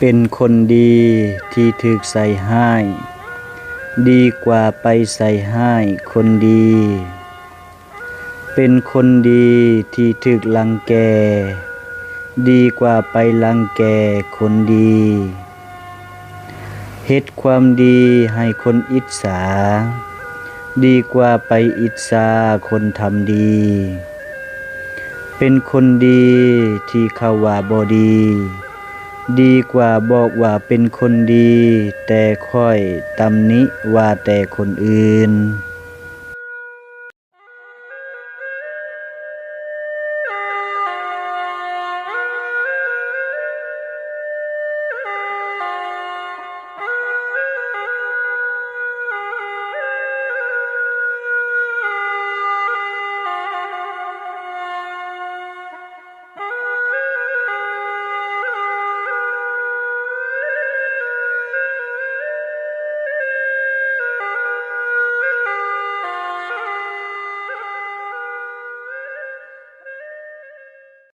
เป็นคนดีที่ถูกใส่ร้ายดีกว่าไปใส่ร้ายคนดีเป็นคนดีที่ถูกรังแกดีกว่าไปรังแกคนดีเฮ็ดความดีให้คนอิจฉาดีกว่าไปอิจฉาคนทำดีเป็นคนดีที่เขาว่าบ่ดีดีกว่าบอกว่าเป็นคนดีแต่ค่อยตำหนิว่าแต่คนอื่น